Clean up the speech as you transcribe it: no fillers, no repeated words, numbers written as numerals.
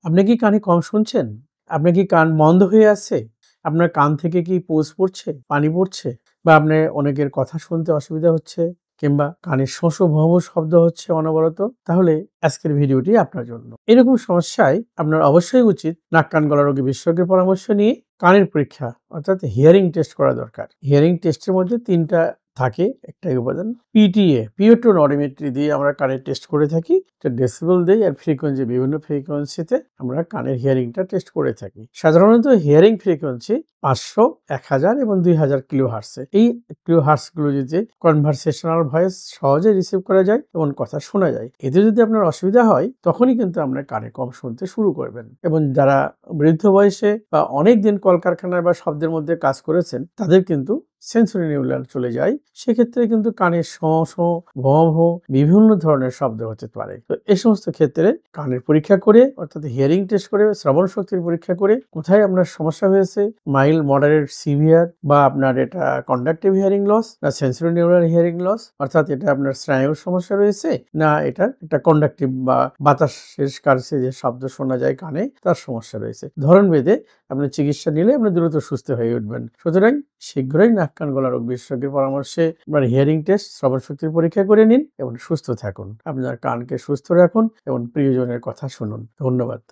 আপনি কি কানে কম শুনছেন? আপনার কি কান বন্ধ হয়ে আছে? আপনার কান থেকে কি পুজ পড়ছে, পানি পড়ছে? বা আপনার অনেকের কথা শুনতে অসুবিধা হচ্ছে কিংবা কানে শোঁ-শোঁ ভোঁ-ভোঁ শব্দ হচ্ছে অনবরত? তাহলে আজকের ভিডিওটি আপনার জন্য। এরকম সমস্যায় আপনার অবশ্যই উচিত নাক কান গলা রোগী বিশেষজ্ঞের পরামর্শ নিয়ে কানের পরীক্ষা অর্থাৎ হিয়ারিং টেস্ট করা দরকার। হিয়ারিং টেস্টের মধ্যে ৩ টা থাকে একটাই উপাদান পিটিএ, পিওটন অডিওমেট্রি দিয়ে আমরা কানের টেস্ট করে থাকি। এটা ডেসিবেল দেই আর ফ্রিকোয়েন্সি বিভিন্ন ফ্রিকোয়েন্সিতে আমরা কানের হিয়ারিংটা টেস্ট করে থাকি। সাধারণত হিয়ারিং ফ্রিকোয়েন্সি ৫০০, ১০০০ এবং ২০০০ কিলোহার্টজ। এই কিলোহার্টজ গুলো যদি কনভারসেশনাল ভয়েস সহজে রিসিভ করা যায় এবং কথা শোনা যায়। এতে যদি আপনার অসুবিধা হয় তখনই কিন্তু আপনার কানে কম শুনতে শুরু করবেন। এবং যারা বৃদ্ধ বয়সে বা অনেকদিন কলকারখানায় বা শব্দের মধ্যে কাজ করেছেন তাদের কিন্তু সেন্সরি নিউরন চলে যায়। সেক্ষেত্রে কিন্তু কানে শোঁ-শোঁ, ভোঁ-ভোঁ বিভিন্ন ধরনের শব্দ হতে পারে। তো এই সমস্ত ক্ষেত্রে কানের পরীক্ষা করে অর্থাৎ হিয়ারিং টেস্ট করে শ্রবণ শক্তির পরীক্ষা করে কোথায় আপনার সমস্যা হয়েছে মাইল্ড, মডারেট, সিভিয়ার বা আপনার এটা কন্ডাক্টিভ হিয়ারিং লস না সেন্সরি নিউরাল হিয়ারিং লস অর্থাৎ এটা আপনার স্নায়ুর সমস্যা রয়েছে না এটা একটা কন্ডাক্টিভ বা বাতাসের কাছে যে শব্দ শোনা যায় কানে তার সমস্যা রয়েছে। ধরন ভেদে আপনি চিকিৎসা নিলে আপনি দ্রুত সুস্থ হয়ে উঠবেন। সুতরাং শীঘ্রই নাক কান গলা রোগ বিশেষজ্ঞের পরামর্শে আপনার হিয়ারিং টেস্ট শ্রবণ শক্তির পরীক্ষা করে নিন এবং সুস্থ থাকুন। আপনার কানকে সুস্থ রাখুন এবং প্রিয়জনের কথা শুনুন। ধন্যবাদ।